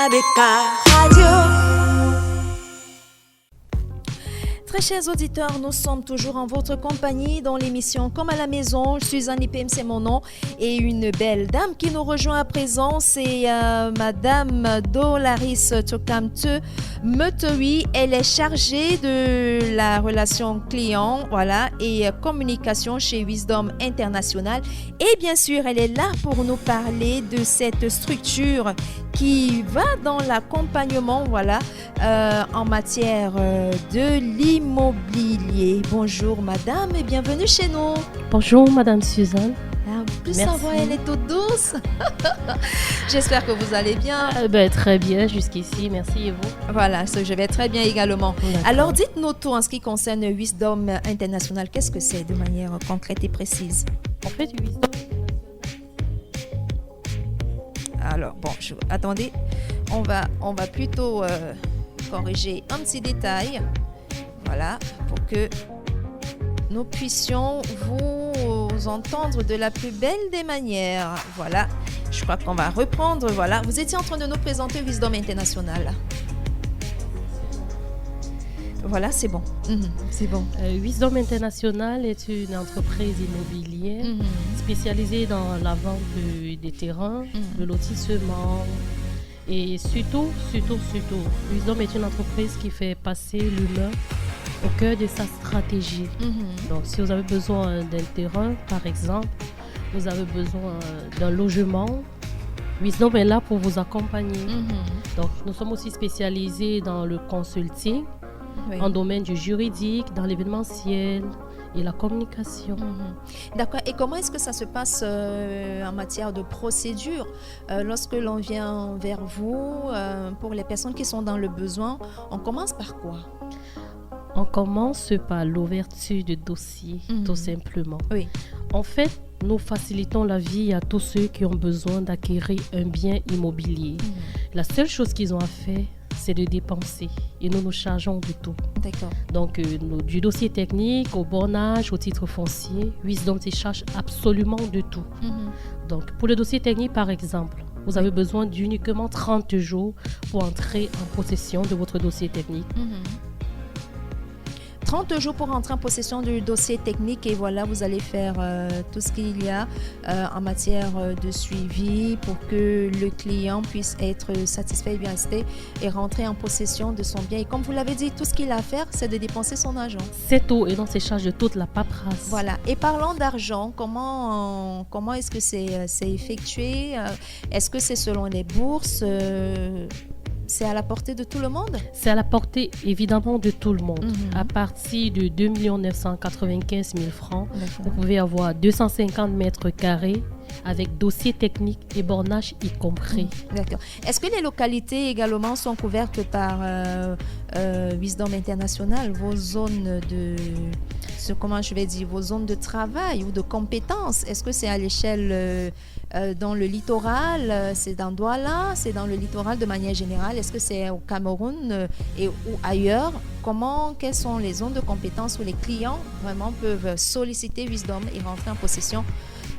KDK Radio. Très chers auditeurs, nous sommes toujours en votre compagnie dans l'émission Comme à la maison. Suzanne Ipem, c'est mon nom. Et une belle dame qui nous rejoint à présent, c'est Madame Dolaris Tokamte Meteui. Elle est chargée de la relation client, voilà, et communication chez Wisdom International. Et bien sûr, elle est là pour nous parler de cette structure qui va dans l'accompagnement, voilà, en matière de l'immobilier. Bonjour madame et bienvenue chez nous. Bonjour madame Suzanne. En plus sa voix elle est toute douce. J'espère que vous allez bien. Très bien jusqu'ici, merci et vous? Voilà, je vais très bien également. D'accord. Alors dites-nous tout en ce qui concerne Wisdom International. Qu'est-ce que c'est de manière concrète et précise? En fait, Wisdom... Alors bon, attendez, on va plutôt corriger un petit détail, voilà, pour que nous puissions vous entendre de la plus belle des manières. Voilà, je crois qu'on va reprendre, voilà. Vous étiez en train de nous présenter Wisdom International. Voilà, c'est bon. C'est bon. Wisdom International est une entreprise immobilière spécialisée dans la vente des terrains, le lotissement et surtout, Wisdom est une entreprise qui fait passer l'humain au cœur de sa stratégie. Donc, si vous avez besoin d'un terrain, par exemple, vous avez besoin d'un logement, Wisdom est là pour vous accompagner. Donc, nous sommes aussi spécialisés dans le consulting, oui, en domaine du juridique, dans l'événementiel et la communication. D'accord. Et comment est-ce que ça se passe en matière de procédure lorsque l'on vient vers vous, pour les personnes qui sont dans le besoin, on commence par quoi? On commence par l'ouverture de dossier, tout simplement. Oui. En fait, nous facilitons la vie à tous ceux qui ont besoin d'acquérir un bien immobilier. La seule chose qu'ils ont à faire, c'est de dépenser et nous nous chargeons de tout. D'accord. Donc, du dossier technique au bornage, au titre foncier, Wisdom se charge absolument de tout. Donc, pour le dossier technique, par exemple, vous avez besoin d'uniquement 30 jours pour entrer en possession de votre dossier technique. 30 jours pour entrer en possession du dossier technique et voilà, vous allez faire tout ce qu'il y a en matière de suivi pour que le client puisse être satisfait et bien resté et rentrer en possession de son bien. Et comme vous l'avez dit, tout ce qu'il a à faire, c'est de dépenser son argent. C'est tout et non, c'est charge de toute la paperasse. Voilà. Et parlant d'argent, comment est-ce que c'est effectué? Est-ce que c'est selon les bourses? C'est à la portée de tout le monde? C'est à la portée évidemment de tout le monde. À partir de 2 995 000 francs, vous pouvez avoir 250 mètres carrés avec dossier technique et bornage y compris. D'accord. Est-ce que les localités également sont couvertes par Wisdom International? Vos zones vos zones de travail ou de compétences, est-ce que c'est à l'échelle dans le littoral, c'est dans Douala, c'est dans le littoral de manière générale, est-ce que c'est au Cameroun ou ailleurs? Quelles sont les zones de compétences où les clients vraiment peuvent solliciter Wisdom et rentrer en possession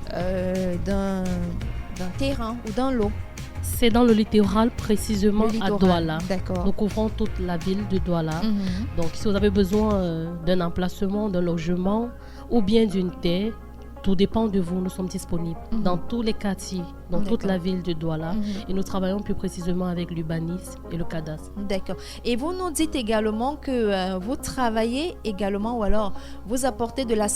d'un terrain ou d'un lot? C'est dans le littoral, précisément à Douala. D'accord. Nous couvrons toute la ville de Douala. Donc, si vous avez besoin d'un emplacement, d'un logement ou bien d'une terre, tout dépend de vous. Nous sommes disponibles dans tous les quartiers, dans toute la ville de Douala. Et nous travaillons plus précisément avec l'urbanisme et le cadastre. D'accord. Et vous nous dites également que vous travaillez également ou alors vous apportez de la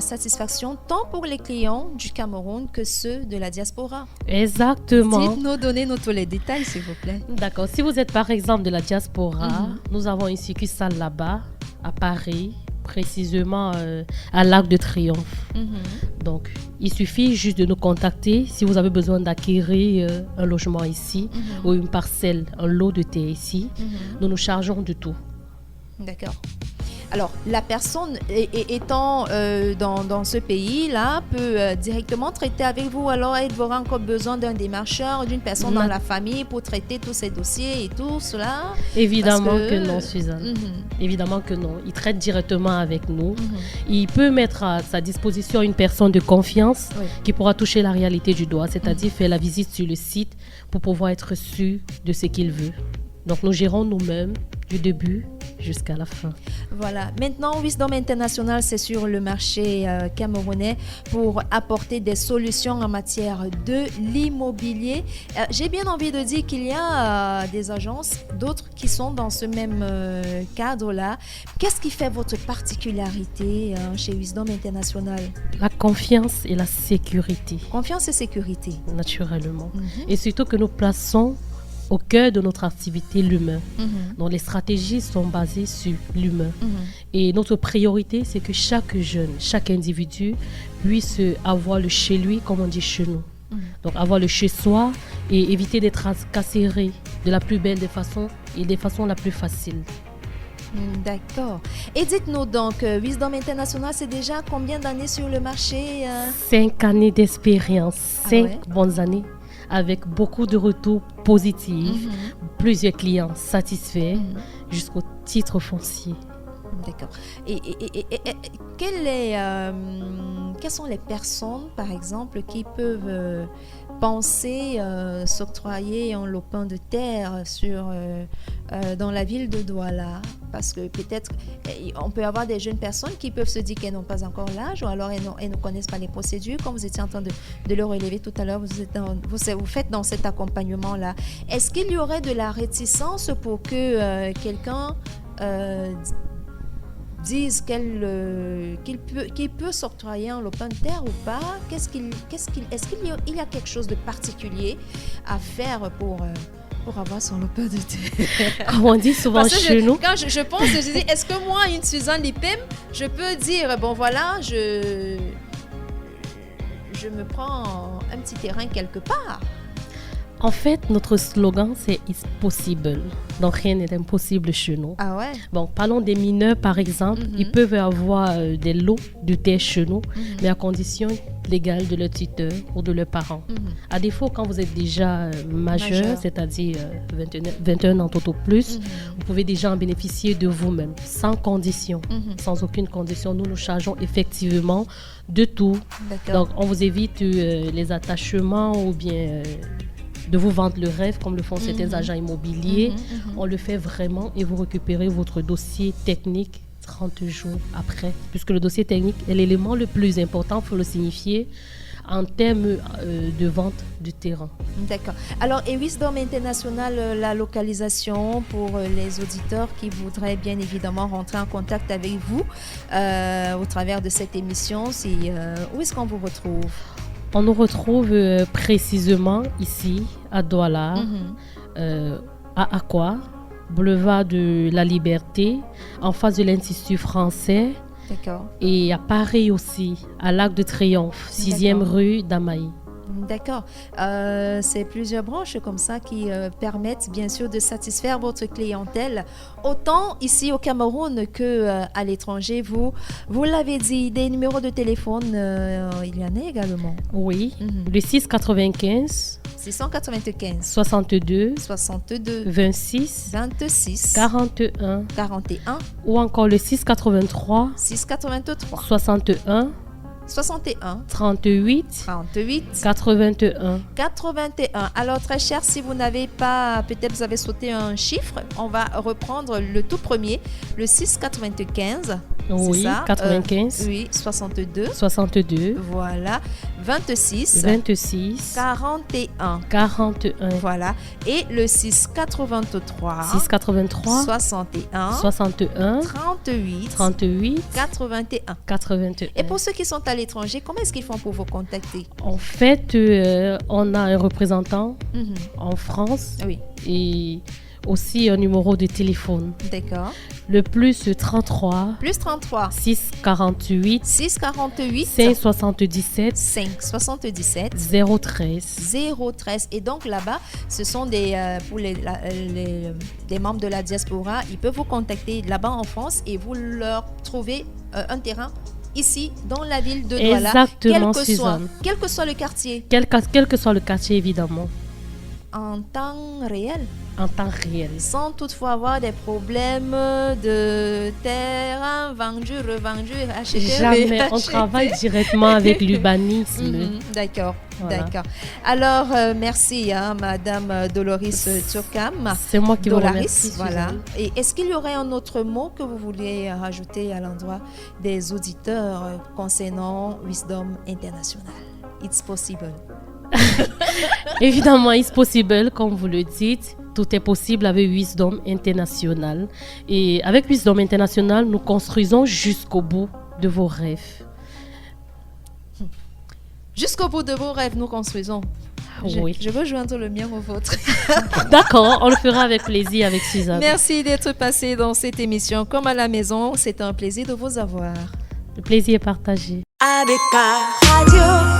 satisfaction tant pour les clients du Cameroun que ceux de la diaspora. Exactement. Dites-nous, donnez-nous tous les détails s'il vous plaît. D'accord. Si vous êtes par exemple de la diaspora, nous avons une succursale là-bas, à Paris, précisément à l'Arc de Triomphe. Donc, il suffit juste de nous contacter si vous avez besoin d'acquérir un logement ici ou une parcelle, un lot de terre ici. Nous nous chargeons de tout. D'accord. Alors, la personne étant dans ce pays-là peut directement traiter avec vous. Alors, elle aura encore besoin d'un démarcheur, d'une personne dans la famille pour traiter tous ces dossiers et tout cela. Évidemment que non, Suzanne. Évidemment que non. Il traite directement avec nous. Il peut mettre à sa disposition une personne de confiance qui pourra toucher la réalité du doigt, c'est-à-dire faire la visite sur le site pour pouvoir être sûr de ce qu'il veut. Donc, nous gérons nous-mêmes du début jusqu'à la fin. Voilà. Maintenant, Wisdom International, c'est sur le marché camerounais pour apporter des solutions en matière de l'immobilier. J'ai bien envie de dire qu'il y a des agences, d'autres qui sont dans ce même cadre-là. Qu'est-ce qui fait votre particularité chez Wisdom International? La confiance et la sécurité. Confiance et sécurité. Naturellement. Et surtout que nous plaçons au cœur de notre activité l'humain. Donc les stratégies sont basées sur l'humain. Et notre priorité, c'est que chaque jeune, chaque individu puisse avoir le chez lui, comme on dit chez nous. Donc avoir le chez soi et éviter d'être incarcéré de la plus belle des façons et des façons la plus faciles. D'accord. Et dites-nous donc, Wisdom International, c'est déjà combien d'années sur le marché 5 années d'expérience, 5 bonnes années, avec beaucoup de retours positifs, plusieurs clients satisfaits, jusqu'au titre foncier. D'accord. Et quelles sont les personnes, par exemple, qui peuvent penser s'octroyer un lopin de terre dans la ville de Douala? Parce que peut-être on peut avoir des jeunes personnes qui peuvent se dire qu'elles n'ont pas encore l'âge, ou alors elles ne connaissent pas les procédures. Comme vous étiez en train de le relever tout à l'heure, vous faites dans cet accompagnement-là. Est-ce qu'il y aurait de la réticence pour que quelqu'un disent qu'il peut s'octroyer un lopin de terre ou pas? Est-ce qu'il y a quelque chose de particulier à faire pour avoir son lopin de terre? Comme on dit souvent chez nous. Quand je pense, je dis, est-ce que moi, une Suzanne Lipem, je peux dire, bon voilà, je me prends un petit terrain quelque part? En fait, notre slogan, c'est « It's possible ». Donc, rien n'est impossible chez nous. Ah ouais? Bon, parlons des mineurs, par exemple. Ils peuvent avoir des lots de terre chez nous, mais à condition légale de leur tuteur ou de leurs parents. À défaut, quand vous êtes déjà majeur, c'est-à-dire 21 ans tout au plus, vous pouvez déjà en bénéficier de vous-même, sans condition, sans aucune condition. Nous chargeons effectivement de tout. Donc, on vous évite les attachements ou bien... de vous vendre le rêve comme le font certains agents immobiliers. On le fait vraiment et vous récupérez votre dossier technique 30 jours après. Puisque le dossier technique est l'élément le plus important, il faut le signifier, en termes de vente du terrain. D'accord. Alors, et Wisdom International, la localisation pour les auditeurs qui voudraient bien évidemment rentrer en contact avec vous au travers de cette émission, où est-ce qu'on vous retrouve? On nous retrouve précisément ici, à Douala, à Aqua, boulevard de la Liberté, en face de l'Institut français. D'accord. Et à Paris aussi, à l'Arc de Triomphe, 6e rue d'Amaï. D'accord. C'est plusieurs branches comme ça qui permettent bien sûr de satisfaire votre clientèle, autant ici au Cameroun qu'à l'étranger. Vous l'avez dit, des numéros de téléphone, il y en a également. Oui, le 695 62 26 41 ou encore le 683 61 38 81. Alors très cher, si vous n'avez pas, peut-être vous avez sauté un chiffre, on va reprendre le tout premier, le 695. Oui, ça, 95. Oui, 62. Voilà. 26. 41. Voilà. Et le 683. 61. 38. 81. Et pour ceux qui sont à l'étranger, comment est-ce qu'ils font pour vous contacter? En fait, on a un représentant en France. Oui. Et Aussi un numéro de téléphone. D'accord. Le plus 33 Plus 33 648 648 577 577 013. 013. Et donc là-bas, ce sont pour des membres de la diaspora. Ils peuvent vous contacter là-bas en France et vous leur trouvez un terrain ici dans la ville de Douala. Exactement, Suzanne. Quel que soit le quartier. Quel que soit le quartier, évidemment. En temps réel. En temps réel. Sans toutefois avoir des problèmes de terrain vendu, revendu, acheté. Jamais. On travaille directement avec l'urbanisme. D'accord, Voilà. d'accord. Alors, merci, Madame Doloris Turkam. C'est moi qui vous Dolaris, remercie. voilà. Suzanne. Et est-ce qu'il y aurait un autre mot que vous vouliez rajouter à l'endroit des auditeurs concernant Wisdom International? It's possible. Évidemment, it's possible, comme vous le dites. Tout est possible avec Wisdom International. Et avec Wisdom International, nous construisons jusqu'au bout de vos rêves. Jusqu'au bout de vos rêves, nous construisons. Oui. Je veux joindre le mien au vôtre. D'accord, on le fera avec plaisir avec Suzanne. Merci d'être passé dans cette émission comme à la maison. C'est un plaisir de vous avoir. Le plaisir est partagé. ABK Radio.